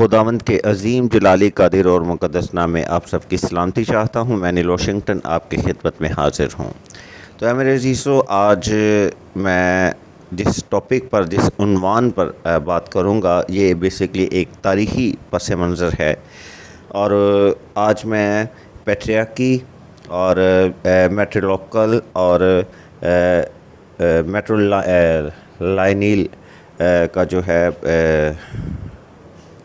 خداوند کے عظیم جلالی قادر اور مقدس نام میں آپ سب کی سلامتی چاہتا ہوں۔ میں نیل واشنگٹن آپ کی خدمت میں حاضر ہوں۔ تو اے میرے عزیزو، آج میں جس ٹاپک پر، جس عنوان پر بات کروں گا، یہ بیسیکلی ایک تاریخی پس منظر ہے۔ اور آج میں پیٹریارکی اور میٹرولوکل اور میٹرولائنیل کا جو ہے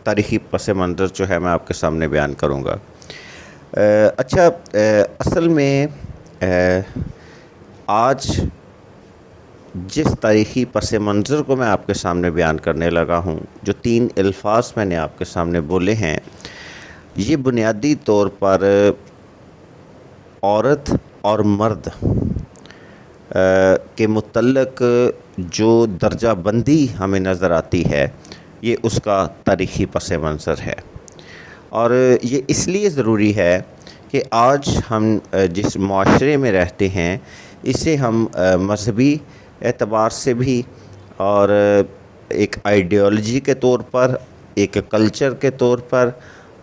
تاریخی پس منظر جو ہے میں آپ کے سامنے بیان کروں گا۔ اچھا، اصل میں آج جس تاریخی پس منظر کو میں آپ کے سامنے بیان کرنے لگا ہوں، جو 3 الفاظ میں نے آپ کے سامنے بولے ہیں، یہ بنیادی طور پر عورت اور مرد کے متعلق جو درجہ بندی ہمیں نظر آتی ہے، یہ اس کا تاریخی پس منظر ہے۔ اور یہ اس لیے ضروری ہے کہ آج ہم جس معاشرے میں رہتے ہیں، اسے ہم مذہبی اعتبار سے بھی اور ایک آئیڈیالوجی کے طور پر، ایک کلچر کے طور پر،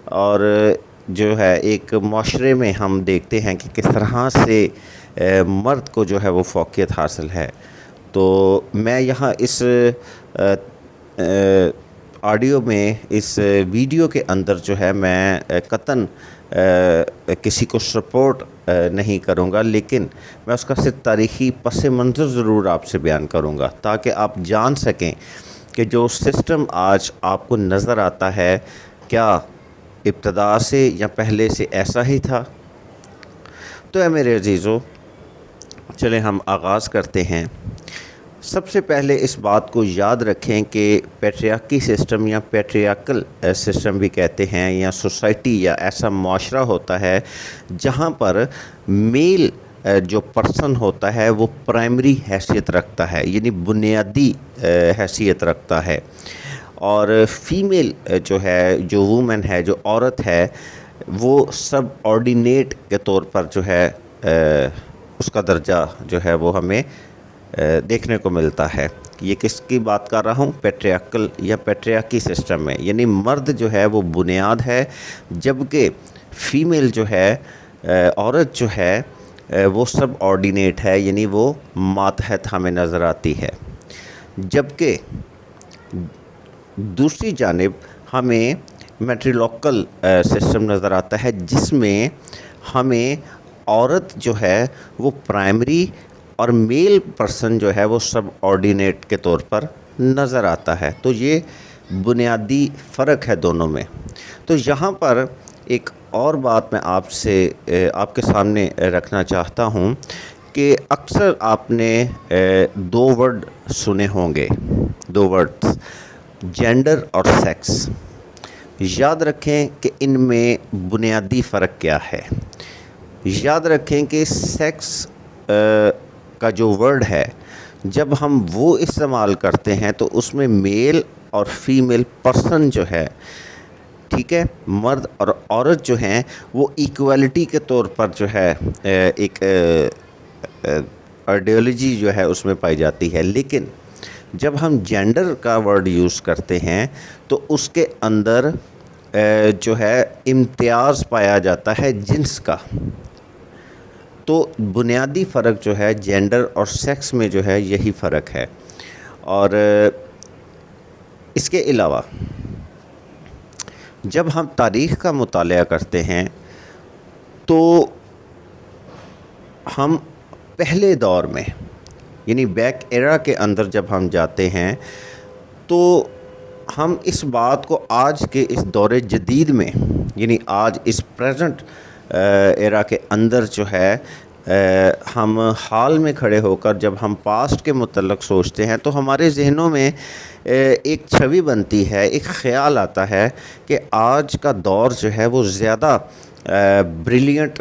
اور جو ہے ایک معاشرے میں ہم دیکھتے ہیں کہ کس طرح سے مرد کو جو ہے وہ فوقیت حاصل ہے۔ تو میں یہاں اس آڈیو میں، اس ویڈیو کے اندر جو ہے میں قطعاً کسی کو سپورٹ نہیں کروں گا، لیکن میں اس کا صرف تاریخی پس منظر ضرور آپ سے بیان کروں گا، تاکہ آپ جان سکیں کہ جو سسٹم آج آپ کو نظر آتا ہے، کیا ابتدا سے یا پہلے سے ایسا ہی تھا۔ تو اے میرے عزیزو، چلیں ہم آغاز کرتے ہیں۔ سب سے پہلے اس بات کو یاد رکھیں کہ پیٹریارکی سسٹم یا پیٹریارکل سسٹم بھی کہتے ہیں، یا سوسائٹی یا ایسا معاشرہ ہوتا ہے جہاں پر میل جو پرسن ہوتا ہے وہ پرائمری حیثیت رکھتا ہے، یعنی بنیادی حیثیت رکھتا ہے، اور فیمیل جو ہے، جو وومن ہے، جو عورت ہے، وہ سب آرڈینیٹ کے طور پر جو ہے اس کا درجہ جو ہے وہ ہمیں دیکھنے کو ملتا ہے۔ یہ کس کی بات کر رہا ہوں؟ پیٹریارکل یا پیٹریارکی سسٹم میں، یعنی مرد جو ہے وہ بنیاد ہے، جبکہ فیمیل جو ہے، عورت جو ہے، وہ سب آرڈینیٹ ہے، یعنی وہ ماتحت ہمیں نظر آتی ہے۔ جبکہ دوسری جانب ہمیں میٹرولوکل سسٹم نظر آتا ہے، جس میں ہمیں عورت جو ہے وہ پرائمری اور میل پرسن جو ہے وہ سب آرڈینیٹ کے طور پر نظر آتا ہے۔ تو یہ بنیادی فرق ہے دونوں میں۔ تو یہاں پر ایک اور بات میں آپ کے سامنے رکھنا چاہتا ہوں کہ اکثر آپ نے 2 ورڈ سنے ہوں گے، 2 ورڈز، جینڈر اور سیکس۔ یاد رکھیں کہ ان میں بنیادی فرق کیا ہے۔ یاد رکھیں کہ سیکس کا جو ورڈ ہے، جب ہم وہ استعمال کرتے ہیں تو اس میں میل اور فیمیل پرسن جو ہے، ٹھیک ہے، مرد اور عورت جو ہیں، وہ ایکویلٹی کے طور پر جو ہے ایک آئیڈیالوجی جو ہے اس میں پائی جاتی ہے۔ لیکن جب ہم جینڈر کا ورڈ یوز کرتے ہیں تو اس کے اندر جو ہے امتیاز پایا جاتا ہے جنس کا۔ تو بنیادی فرق جو ہے جینڈر اور سیکس میں جو ہے یہی فرق ہے۔ اور اس کے علاوہ جب ہم تاریخ کا مطالعہ کرتے ہیں تو ہم پہلے دور میں، یعنی بیک ایرا کے اندر جب ہم جاتے ہیں تو ہم اس بات کو آج کے اس دور جدید میں، یعنی آج اس پریزنٹ ایرا کے اندر جو ہے، ہم حال میں کھڑے ہو کر جب ہم پاسٹ کے متعلق سوچتے ہیں تو ہمارے ذہنوں میں ایک چھوی بنتی ہے، ایک خیال آتا ہے کہ آج کا دور جو ہے وہ زیادہ بریلینٹ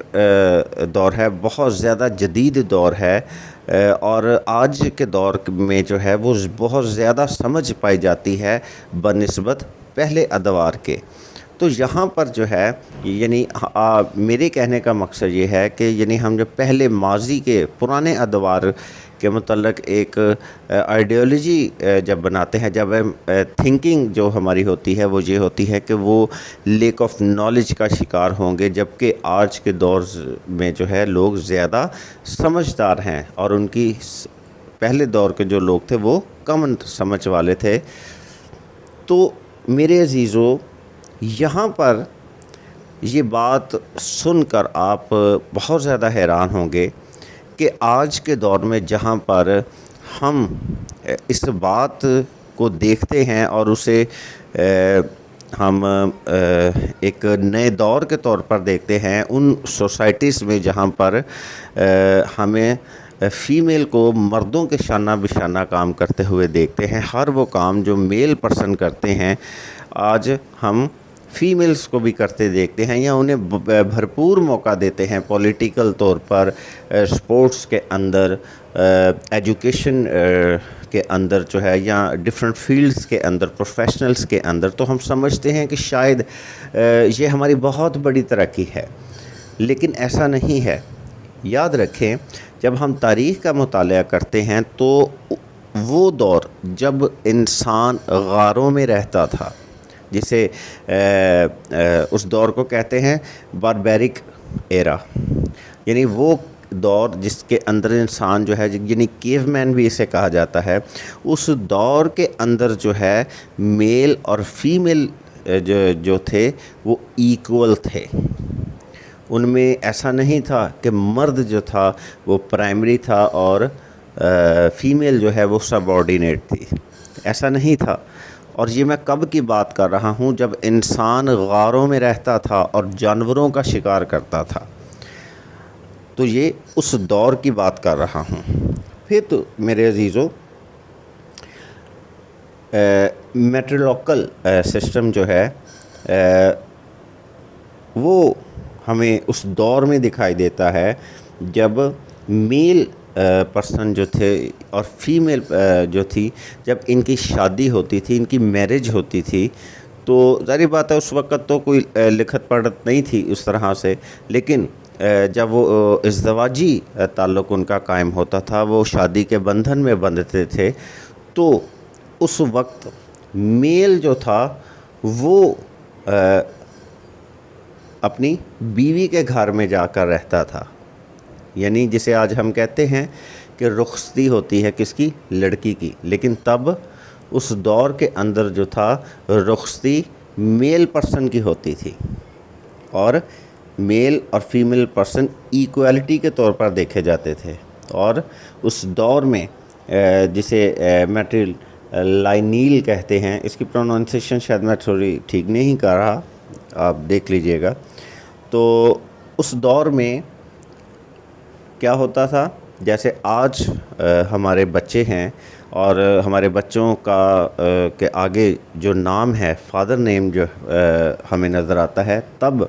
دور ہے، بہت زیادہ جدید دور ہے، اور آج کے دور میں جو ہے وہ بہت زیادہ سمجھ پائی جاتی ہے بنسبت پہلے ادوار کے۔ تو یہاں پر جو ہے، یعنی میرے کہنے کا مقصد یہ ہے کہ یعنی ہم جو پہلے ماضی کے پرانے ادوار کے متعلق ایک آئیڈیالوجی جب بناتے ہیں، جب تھنکنگ جو ہماری ہوتی ہے وہ یہ ہوتی ہے کہ وہ لیک آف نالج کا شکار ہوں گے، جبکہ آج کے دور میں جو ہے لوگ زیادہ سمجھدار ہیں، اور ان کی پہلے دور کے جو لوگ تھے وہ کم سمجھ والے تھے۔ تو میرے عزیزو، یہاں پر یہ بات سن کر آپ بہت زیادہ حیران ہوں گے کہ آج کے دور میں جہاں پر ہم اس بات کو دیکھتے ہیں اور اسے ہم ایک نئے دور کے طور پر دیکھتے ہیں، ان سوسائٹیز میں جہاں پر ہمیں فیمیل کو مردوں کے شانہ بشانہ کام کرتے ہوئے دیکھتے ہیں، ہر وہ کام جو میل پرسن کرتے ہیں آج ہم فیمیلز کو بھی کرتے دیکھتے ہیں، یا انہیں بھرپور موقع دیتے ہیں پولیٹیکل طور پر، سپورٹس کے اندر، ایجوکیشن کے اندر جو ہے، یا ڈیفرنٹ فیلڈز کے اندر، پروفیشنلز کے اندر۔ تو ہم سمجھتے ہیں کہ شاید یہ ہماری بہت بڑی ترقی ہے، لیکن ایسا نہیں ہے۔ یاد رکھیں، جب ہم تاریخ کا مطالعہ کرتے ہیں تو وہ دور جب انسان غاروں میں رہتا تھا، جسے اس دور کو کہتے ہیں باربیرک ایرا، یعنی وہ دور جس کے اندر انسان جو ہے، یعنی کیو مین بھی اسے کہا جاتا ہے، اس دور کے اندر جو ہے میل اور فیمیل جو تھے وہ ایکول تھے۔ ان میں ایسا نہیں تھا کہ مرد جو تھا وہ پرائمری تھا اور فیمیل جو ہے وہ سب آرڈینیٹ تھی، ایسا نہیں تھا۔ اور یہ میں کب کی بات کر رہا ہوں؟ جب انسان غاروں میں رہتا تھا اور جانوروں کا شکار کرتا تھا، تو یہ اس دور کی بات کر رہا ہوں۔ پھر تو میرے عزیزو، میٹریلوکل سسٹم جو ہے وہ ہمیں اس دور میں دکھائی دیتا ہے جب میل پرسن جو تھے اور فیمیل جو تھی، جب ان کی شادی ہوتی تھی، ان کی میرج ہوتی تھی، تو ظاہر بات ہے اس وقت تو کوئی لکھت پڑھت نہیں تھی اس طرح سے، لیکن جب وہ ازدواجی تعلق ان کا قائم ہوتا تھا، وہ شادی کے بندھن میں بندھتے تھے، تو اس وقت میل جو تھا وہ اپنی بیوی کے گھر میں جا کر رہتا تھا، یعنی جسے آج ہم کہتے ہیں کہ رخصتی ہوتی ہے کس کی؟ لڑکی کی، لیکن تب اس دور کے اندر جو تھا رخصتی میل پرسن کی ہوتی تھی، اور میل اور فیمیل پرسن ایکویلٹی کے طور پر دیکھے جاتے تھے۔ اور اس دور میں جسے میٹریل لائنیل کہتے ہیں، اس کی پروننسیشن شاید میں تھوڑی ٹھیک نہیں کر رہا، آپ دیکھ لیجئے گا۔ تو اس دور میں کیا ہوتا تھا؟ جیسے آج ہمارے بچے ہیں اور ہمارے بچوں کا کے آگے جو نام ہے، فادر نیم جو ہمیں نظر آتا ہے، تب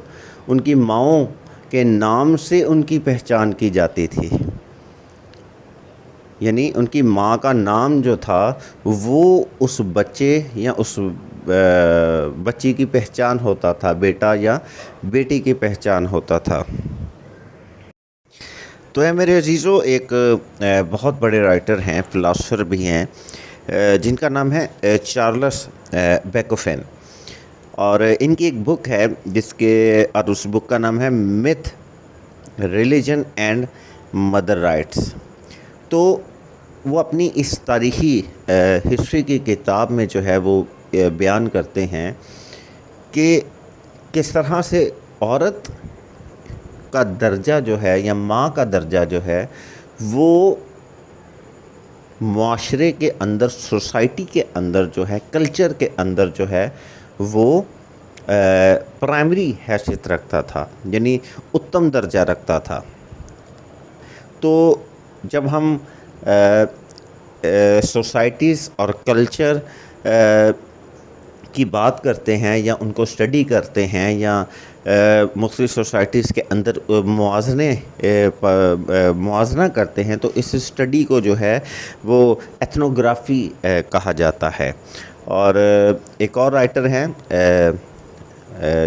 ان کی ماؤں کے نام سے ان کی پہچان کی جاتی تھی، یعنی ان کی ماں کا نام جو تھا وہ اس بچے یا اس بچی کی پہچان ہوتا تھا، بیٹا یا بیٹی کی پہچان ہوتا تھا۔ تو اے میرے عزیزو، ایک بہت بڑے رائٹر ہیں، فلاسفر بھی ہیں، جن کا نام ہے چارلس بیکوفین، اور ان کی ایک بک ہے اور اس بک کا نام ہے math, religion and mother rights. تو وہ اپنی اس تاریخی ہسٹری کی کتاب میں جو ہے وہ بیان کرتے ہیں کہ کس طرح سے عورت کا درجہ جو ہے، یا ماں کا درجہ جو ہے، وہ معاشرے کے اندر، سوسائٹی کے اندر جو ہے، کلچر کے اندر جو ہے، وہ پرائمری حیثیت رکھتا تھا، یعنی اتم درجہ رکھتا تھا۔ تو جب ہم سوسائٹیز اور کلچر کی بات کرتے ہیں یا ان کو اسٹڈی کرتے ہیں، یا مختلف سوسائٹیز کے اندر موازنہ کرتے ہیں، تو اس اسٹڈی کو جو ہے وہ ایتھنوگرافی کہا جاتا ہے۔ اور ایک اور رائٹر ہیں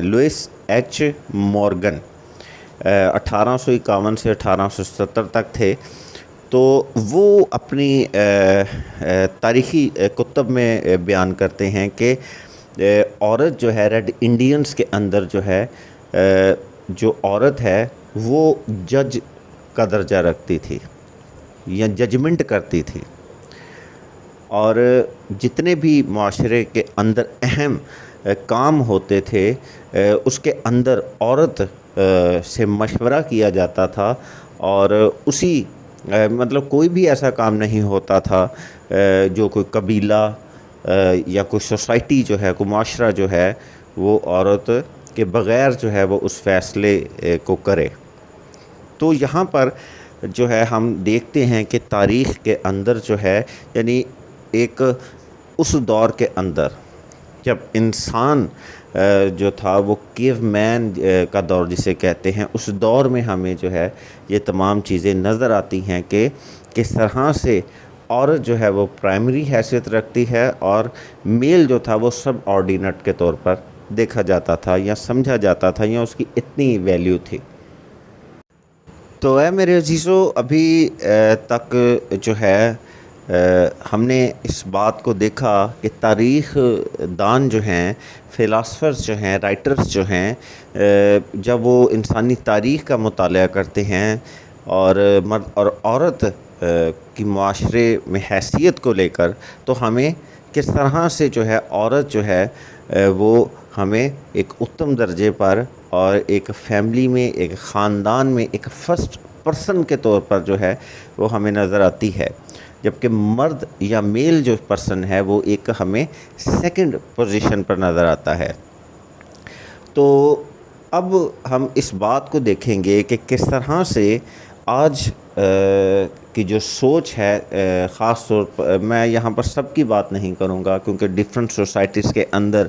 لوئس ایچ مورگن، 1851 سے 1870 تک تھے۔ تو وہ اپنی تاریخی کتب میں بیان کرتے ہیں کہ عورت جو ہے ریڈ انڈینز کے اندر جو ہے جو عورت ہے وہ جج کا درجہ رکھتی تھی یا ججمنٹ کرتی تھی، اور جتنے بھی معاشرے کے اندر اہم کام ہوتے تھے اس کے اندر عورت سے مشورہ کیا جاتا تھا، اور اسی مطلب کوئی بھی ایسا کام نہیں ہوتا تھا جو کوئی قبیلہ یا کوئی سوسائٹی جو ہے، کوئی معاشرہ جو ہے، وہ عورت کے بغیر جو ہے وہ اس فیصلے کو کرے۔ تو یہاں پر جو ہے ہم دیکھتے ہیں کہ تاریخ کے اندر جو ہے، یعنی ایک اس دور کے اندر جب انسان جو تھا وہ کیو مین کا دور جسے کہتے ہیں، اس دور میں ہمیں جو ہے یہ تمام چیزیں نظر آتی ہیں کہ کس طرح سے عورت جو ہے وہ پرائمری حیثیت رکھتی ہے، اور میل جو تھا وہ سب آرڈینٹ کے طور پر دیکھا جاتا تھا یا سمجھا جاتا تھا، یا اس کی اتنی ویلیو تھی۔ تو اے میرے عزیزو، ابھی تک جو ہے ہم نے اس بات کو دیکھا کہ تاریخ دان جو ہیں، فلاسفرز جو ہیں، رائٹرز جو ہیں، جب وہ انسانی تاریخ کا مطالعہ کرتے ہیں اور مرد اور عورت کی معاشرے میں حیثیت کو لے کر، تو ہمیں کس طرح سے جو ہے عورت جو ہے وہ ہمیں ایک اتم درجے پر اور ایک فیملی میں، ایک خاندان میں ایک فرسٹ پرسن کے طور پر جو ہے وہ ہمیں نظر آتی ہے، جبکہ مرد یا میل جو پرسن ہے وہ ایک ہمیں سیکنڈ پوزیشن پر نظر آتا ہے۔ تو اب ہم اس بات کو دیکھیں گے کہ کس طرح سے آج کی جو سوچ ہے، خاص طور پر میں یہاں پر سب کی بات نہیں کروں گا کیونکہ ڈیفرنٹ سوسائٹیز کے اندر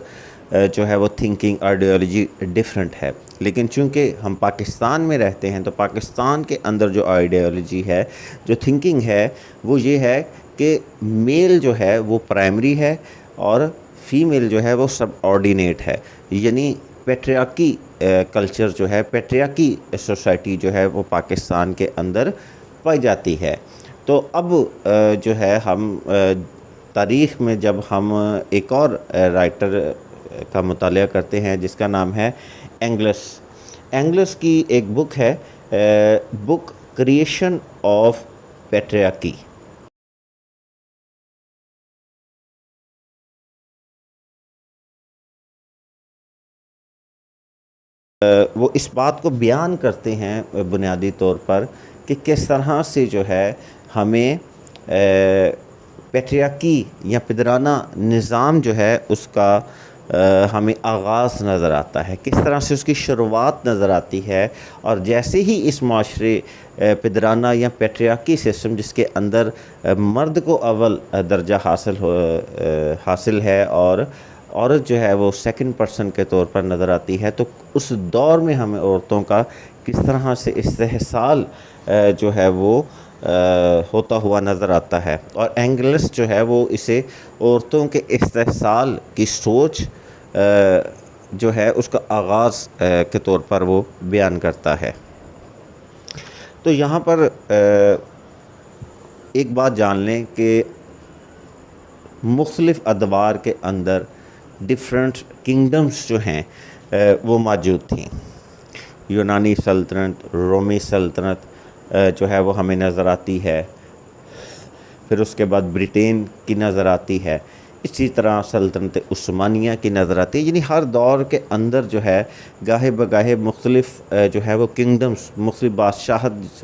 جو ہے وہ تھنکنگ آئیڈیالوجی ڈیفرنٹ ہے، لیکن چونکہ ہم پاکستان میں رہتے ہیں تو پاکستان کے اندر جو آئیڈیالوجی ہے، جو تھنکنگ ہے، وہ یہ ہے کہ میل جو ہے وہ پرائمری ہے اور فیمیل جو ہے وہ سب آرڈینیٹ ہے، یعنی پیٹریارکی کلچر جو ہے، پیٹریارکی سوسائٹی جو ہے وہ پاکستان کے اندر پائی جاتی ہے۔ تو اب جو ہے ہم تاریخ میں جب ہم ایک اور رائٹر کا مطالعہ کرتے ہیں جس کا نام ہے اینگلس کی ایک بک ہے، بک کریشن آف پیٹریارکی۔ وہ اس بات کو بیان کرتے ہیں بنیادی طور پر کہ کس طرح سے جو ہے ہمیں پیٹریارکی یا پدرانہ نظام جو ہے اس کا ہمیں آغاز نظر آتا ہے، کس طرح سے اس کی شروعات نظر آتی ہے، اور جیسے ہی اس معاشرے پدرانہ یا پیٹریارکی سسٹم جس کے اندر مرد کو اول درجہ حاصل ہے اور عورت جو ہے وہ سیکنڈ پرسن کے طور پر نظر آتی ہے، تو اس دور میں ہمیں عورتوں کا کس طرح سے استحصال جو ہے وہ ہوتا ہوا نظر آتا ہے، اور اینگلس جو ہے وہ اسے عورتوں کے استحصال کی سوچ جو ہے اس کا آغاز کے طور پر وہ بیان کرتا ہے۔ تو یہاں پر ایک بات جان لیں کہ مختلف ادوار کے اندر ڈیفرنٹ کنگڈمز جو ہیں وہ موجود تھیں، یونانی سلطنت، رومی سلطنت جو ہے وہ ہمیں نظر آتی ہے، پھر اس کے بعد برٹین کی نظر آتی ہے، اسی طرح سلطنت عثمانیہ کی نظر آتی ہے، یعنی ہر دور کے اندر جو ہے گاہے بگاہے مختلف جو ہے وہ کنگڈمز، مختلف بادشاہت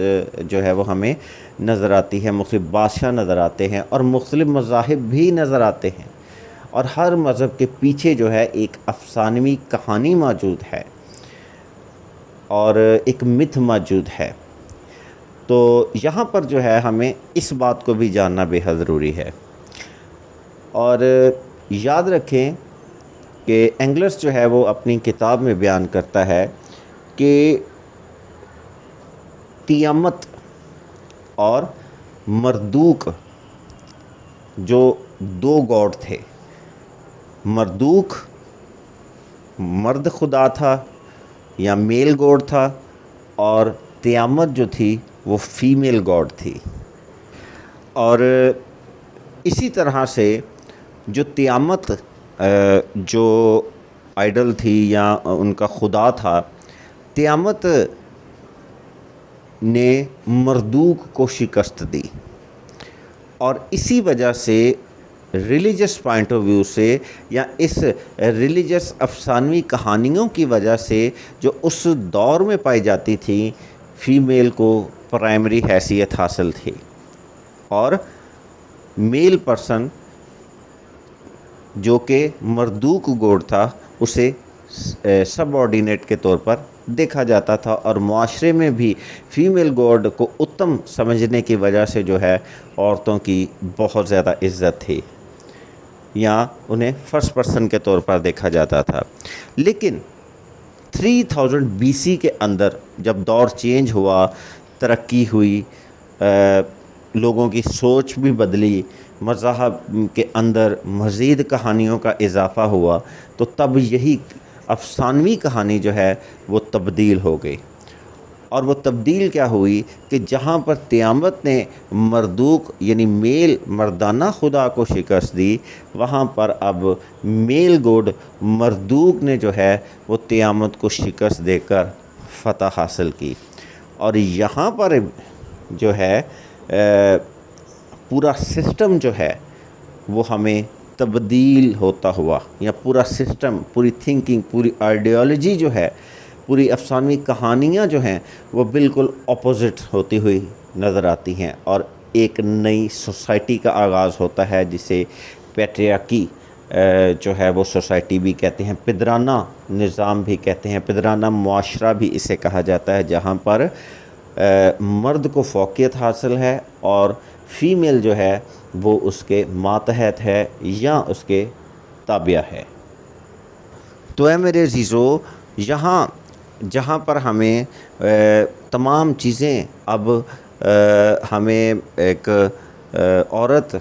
جو ہے وہ ہمیں نظر آتی ہے، مختلف بادشاہ نظر آتے ہیں اور مختلف مذاہب بھی نظر آتے ہیں، اور ہر مذہب کے پیچھے جو ہے ایک افسانوی کہانی موجود ہے اور ایک متھ موجود ہے۔ تو یہاں پر جو ہے ہمیں اس بات کو بھی جاننا بے حد ضروری ہے، اور یاد رکھیں کہ اینگلس جو ہے وہ اپنی کتاب میں بیان کرتا ہے کہ تیامت اور مردوک جو دو گاڈ تھے، مردوک مرد خدا تھا یا میل گاڈ تھا، اور تیامت جو تھی وہ فیمیل گاڈ تھی، اور اسی طرح سے جو تیامت جو آئیڈل تھی یا ان کا خدا تھا، تیامت نے مردوک کو شکست دی، اور اسی وجہ سے ریلیجس پوائنٹ آف ویو سے یا اس ریلیجس افسانوی کہانیوں کی وجہ سے جو اس دور میں پائی جاتی تھی، فیمیل کو پرائمری حیثیت حاصل تھی، اور میل پرسن جو کہ مردوک گوڈ تھا اسے سب آرڈینیٹ کے طور پر دیکھا جاتا تھا، اور معاشرے میں بھی فیمیل گوڈ کو اتم سمجھنے کی وجہ سے جو ہے عورتوں کی بہت زیادہ عزت تھی، یا انہیں فرسٹ پرسن کے طور پر دیکھا جاتا تھا۔ لیکن 3000 BC کے اندر جب دور چینج ہوا، ترقی ہوئی، لوگوں کی سوچ بھی بدلی، مذہب کے اندر مزید کہانیوں کا اضافہ ہوا، تو تب یہی افسانوی کہانی جو ہے وہ تبدیل ہو گئی۔ اور وہ تبدیل کیا ہوئی کہ جہاں پر تیامت نے مردوک یعنی میل مردانہ خدا کو شکست دی، وہاں پر اب میل گوڈ مردوک نے جو ہے وہ تیامت کو شکست دے کر فتح حاصل کی۔ اور یہاں پر جو ہے پورا سسٹم جو ہے وہ ہمیں تبدیل ہوتا ہوا، یا پورا سسٹم، پوری تھنکنگ، پوری آئیڈیالوجی جو ہے، پوری افسانوی کہانیاں جو ہیں وہ بالکل اپوزٹ ہوتی ہوئی نظر آتی ہیں، اور ایک نئی سوسائٹی کا آغاز ہوتا ہے جسے پیٹریارکی جو ہے وہ سوسائٹی بھی کہتے ہیں، پدرانہ نظام بھی کہتے ہیں، پدرانہ معاشرہ بھی اسے کہا جاتا ہے، جہاں پر مرد کو فوقیت حاصل ہے اور فیمیل جو ہے وہ اس کے ماتحت ہے یا اس کے تابع ہے۔ تو اے میرے عزیزو، جہاں پر ہمیں تمام چیزیں اب ہمیں ایک عورت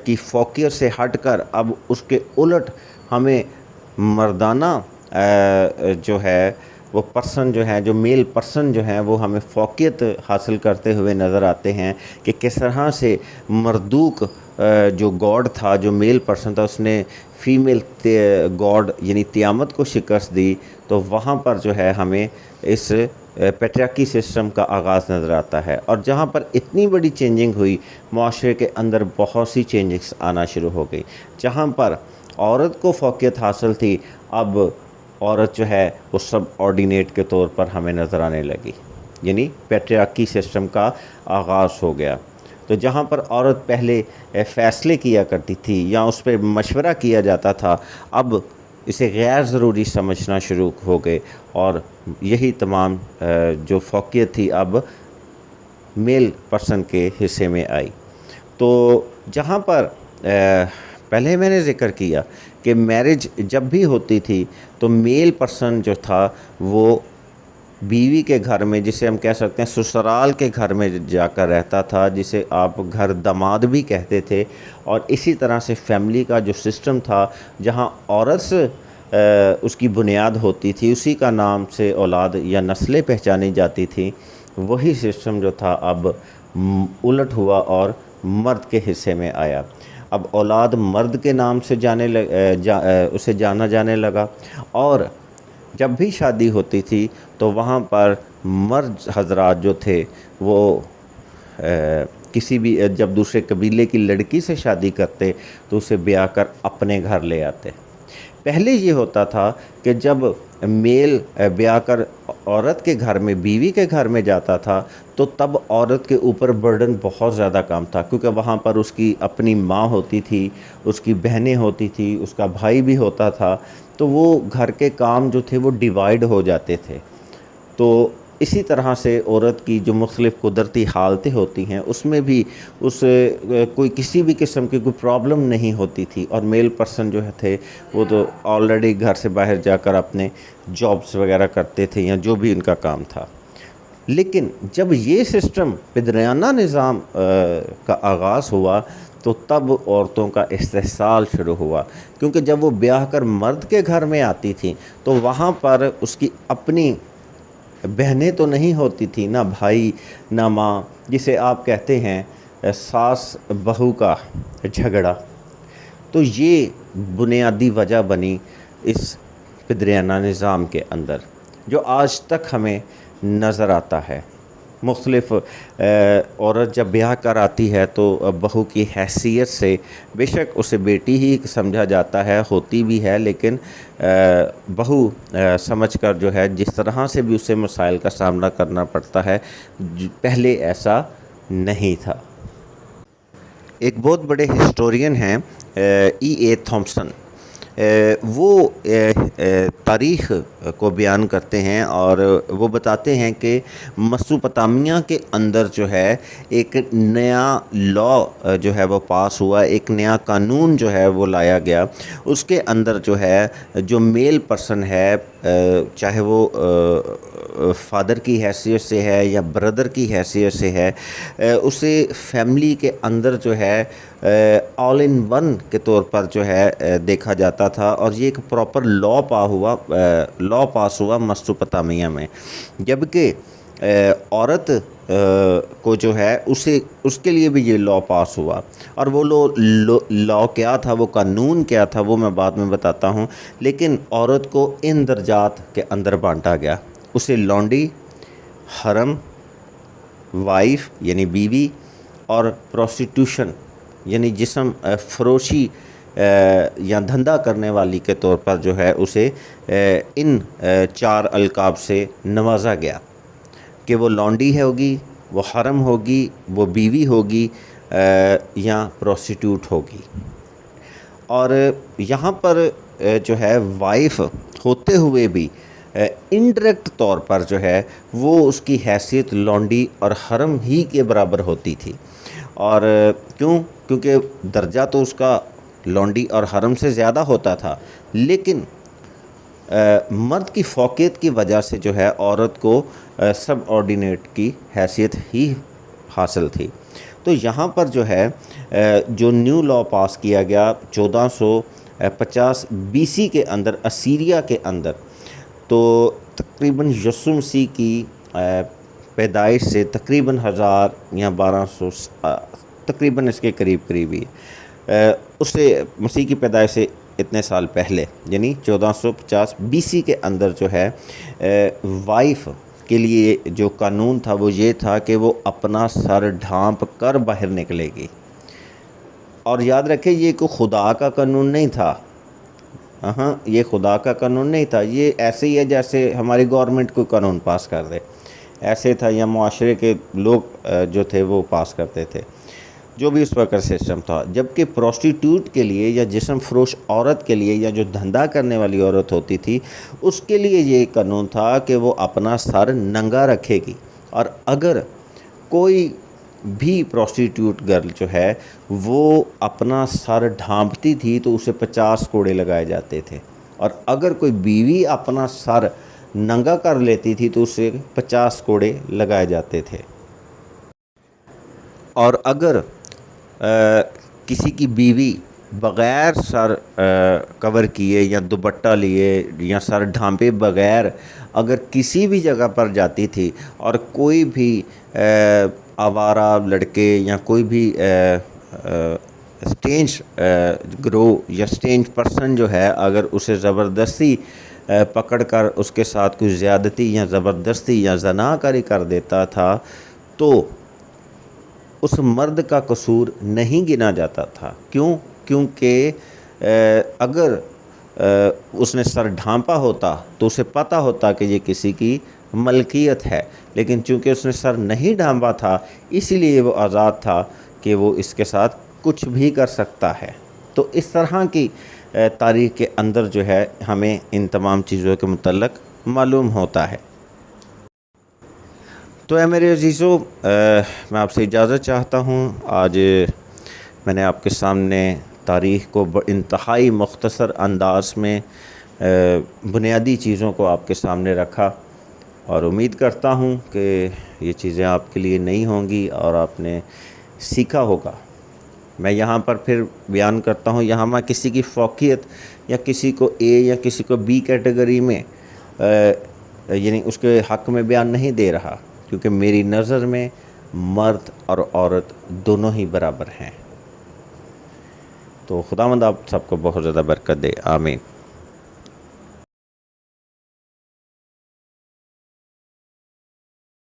کی فوقیت سے ہٹ کر اب اس کے الٹ ہمیں مردانہ جو ہے وہ پرسن جو ہے، جو میل پرسن جو ہیں وہ ہمیں فوقیت حاصل کرتے ہوئے نظر آتے ہیں، کہ کس طرح سے مردوک جو گاڈ تھا، جو میل پرسن تھا، اس نے فیمیل گاڈ یعنی تیامت کو شکست دی، تو وہاں پر جو ہے ہمیں اس پیٹریارکی سسٹم کا آغاز نظر آتا ہے۔ اور جہاں پر اتنی بڑی چینجنگ ہوئی، معاشرے کے اندر بہت سی چینجنگز آنا شروع ہو گئی۔ جہاں پر عورت کو فوقیت حاصل تھی، اب عورت جو ہے وہ سب آرڈینیٹ کے طور پر ہمیں نظر آنے لگی، یعنی پیٹریارکی سسٹم کا آغاز ہو گیا۔ تو جہاں پر عورت پہلے فیصلے کیا کرتی تھی یا اس پہ مشورہ کیا جاتا تھا، اب اسے غیر ضروری سمجھنا شروع ہو گئے، اور یہی تمام جو فوقیت تھی اب میل پرسن کے حصے میں آئی۔ تو جہاں پر پہلے میں نے ذکر کیا کہ میرج جب بھی ہوتی تھی تو میل پرسن جو تھا وہ بیوی کے گھر میں، جسے ہم کہہ سکتے ہیں سسرال کے گھر میں جا کر رہتا تھا، جسے آپ گھر داماد بھی کہتے تھے۔ اور اسی طرح سے فیملی کا جو سسٹم تھا، جہاں عورت سے اس کی بنیاد ہوتی تھی، اسی کا نام سے اولاد یا نسلیں پہچانی جاتی تھیں، وہی سسٹم جو تھا اب الٹ ہوا اور مرد کے حصے میں آیا۔ اب اولاد مرد کے نام سے اسے جانا جانے لگا، اور جب بھی شادی ہوتی تھی تو وہاں پر مرد حضرات جو تھے وہ کسی بھی جب دوسرے قبیلے کی لڑکی سے شادی کرتے تو اسے بیاہ کر اپنے گھر لے آتے۔ پہلے یہ ہوتا تھا کہ جب میل بیاہ کر عورت کے گھر میں، بیوی کے گھر میں جاتا تھا، تو تب عورت کے اوپر برڈن بہت زیادہ کم تھا، کیونکہ وہاں پر اس کی اپنی ماں ہوتی تھی، اس کی بہنیں ہوتی تھی، اس کا بھائی بھی ہوتا تھا، تو وہ گھر کے کام جو تھے وہ ڈیوائیڈ ہو جاتے تھے۔ تو اسی طرح سے عورت کی جو مختلف قدرتی حالتیں ہوتی ہیں، اس میں بھی کوئی کسی بھی قسم کی کوئی پرابلم نہیں ہوتی تھی، اور میل پرسن جو تھے وہ تو آلریڈی گھر سے باہر جا کر اپنے جابس وغیرہ کرتے تھے یا جو بھی ان کا کام تھا۔ لیکن جب یہ سسٹم پدرانہ نظام کا آغاز ہوا تو تب عورتوں کا استحصال شروع ہوا، کیونکہ جب وہ بیاہ کر مرد کے گھر میں آتی تھیں تو وہاں پر اس کی اپنی بہنیں تو نہیں ہوتی تھیں، نہ بھائی نہ ماں، جسے آپ کہتے ہیں ساس بہو کا جھگڑا، تو یہ بنیادی وجہ بنی اس پدریانہ نظام کے اندر، جو آج تک ہمیں نظر آتا ہے۔ مختلف عورت جب بیاہ کر آتی ہے تو بہو کی حیثیت سے بے شک اسے بیٹی ہی سمجھا جاتا ہے، ہوتی بھی ہے، لیکن بہو سمجھ کر جو ہے جس طرح سے بھی اسے مسائل کا سامنا کرنا پڑتا ہے، پہلے ایسا نہیں تھا۔ ایک بہت بڑے ہسٹورین ہیں ای اے تھامسن، وہ تاریخ کو بیان کرتے ہیں اور وہ بتاتے ہیں کہ مسوپتامیہ کے اندر جو ہے ایک نیا لا جو ہے وہ پاس ہوا، ایک نیا قانون جو ہے وہ لایا گیا۔ اس کے اندر جو ہے جو میل پرسن ہے، چاہے وہ فادر کی حیثیت سے ہے یا بردر کی حیثیت سے ہے، اسے فیملی کے اندر جو ہے آل ان ون کے طور پر جو ہے دیکھا جاتا تھا، اور یہ ایک پراپر لا پاس ہوا مسوپتامیہ میں۔ جبکہ عورت کو جو ہے اس کے لیے بھی یہ لا پاس ہوا، اور وہ لا کیا تھا، وہ قانون کیا تھا، وہ میں بعد میں بتاتا ہوں۔ لیکن عورت کو ان درجات کے اندر بانٹا گیا، اسے لونڈی، حرم، وائف یعنی بیوی، اور پروسٹیٹیوشن یعنی جسم فروشی یا دھندا کرنے والی کے طور پر جو ہے اسے ان 4 القاب سے نوازا گیا کہ وہ لونڈی ہوگی، وہ حرم ہوگی، وہ بیوی ہوگی، یا پروسٹیٹیوٹ ہوگی۔ اور یہاں پر جو ہے وائف ہوتے ہوئے بھی انڈائریکٹ طور پر جو ہے وہ اس کی حیثیت لونڈی اور حرم ہی کے برابر ہوتی تھی۔ اور کیونکہ درجہ تو اس کا لونڈی اور حرم سے زیادہ ہوتا تھا، لیکن مرد کی فوقیت کی وجہ سے جو ہے عورت کو سب آرڈینیٹ کی حیثیت ہی حاصل تھی۔ تو یہاں پر جو ہے جو نیو لا پاس کیا گیا 1450 BC کے اندر اسیریا کے اندر، تو تقریباً یسوع مسیح کی پیدائش سے تقریباً 1000 یا 1200 تقریباً اس کے قریب ہی اس سے مسیح کی پیدائش سے اتنے سال پہلے، یعنی 1450 BC کے اندر جو ہے وائف کے لیے جو قانون تھا وہ یہ تھا کہ وہ اپنا سر ڈھانپ کر باہر نکلے گی۔ اور یاد رکھیں یہ کوئی خدا کا قانون نہیں تھا، یہ خدا کا قانون نہیں تھا، یہ ایسے ہی ہے جیسے ہماری گورنمنٹ کوئی قانون پاس کر دے، ایسے تھا، یا معاشرے کے لوگ جو تھے وہ پاس کرتے تھے، جو بھی اس وقت سسٹم تھا۔ جبکہ پروسٹیٹیوٹ کے لیے یا جسم فروش عورت کے لیے یا جو دھندا کرنے والی عورت ہوتی تھی، اس کے لیے یہ قانون تھا کہ وہ اپنا سر ننگا رکھے گی، اور اگر کوئی بھی پروسٹیٹیوٹ گرل جو ہے وہ اپنا سر ڈھانپتی تھی تو اسے 50 کوڑے لگائے جاتے تھے، اور اگر کوئی بیوی اپنا سر ننگا کر لیتی تھی تو اسے 50 کوڑے لگائے جاتے تھے۔ اور اگر کسی کی بیوی بغیر سر کور کیے یا دوپٹہ لیے یا سر ڈھانپے بغیر اگر کسی بھی جگہ پر جاتی تھی، اور کوئی بھی آوارہ لڑکے یا کوئی بھی اسٹرینج گروہ یا اسٹرینج پرسن جو ہے اگر اسے زبردستی پکڑ کر اس کے ساتھ کوئی زیادتی یا زبردستی یا زنا کاری کر دیتا تھا، تو اس مرد کا قصور نہیں گنا جاتا تھا۔ کیونکہ اگر اس نے سر ڈھانپا ہوتا تو اسے پتہ ہوتا کہ یہ کسی کی ملکیت ہے، لیکن چونکہ اس نے سر نہیں ڈھانپا تھا اسی لیے وہ آزاد تھا کہ وہ اس کے ساتھ کچھ بھی کر سکتا ہے۔ تو اس طرح کی تاریخ کے اندر جو ہے ہمیں ان تمام چیزوں کے متعلق معلوم ہوتا ہے۔ تو اے میرے عزیزو، میں آپ سے اجازت چاہتا ہوں۔ آج میں نے آپ کے سامنے تاریخ کو انتہائی مختصر انداز میں بنیادی چیزوں کو آپ کے سامنے رکھا، اور امید کرتا ہوں کہ یہ چیزیں آپ کے لیے نہیں ہوں گی اور آپ نے سیکھا ہوگا۔ میں یہاں پر پھر بیان کرتا ہوں، یہاں میں کسی کی فوقیت یا کسی کو اے یا کسی کو بی کیٹیگری میں یعنی اس کے حق میں بیان نہیں دے رہا، کیونکہ میری نظر میں مرد اور عورت دونوں ہی برابر ہیں۔ تو خداوند آپ سب کو بہت زیادہ برکت دے، آمین۔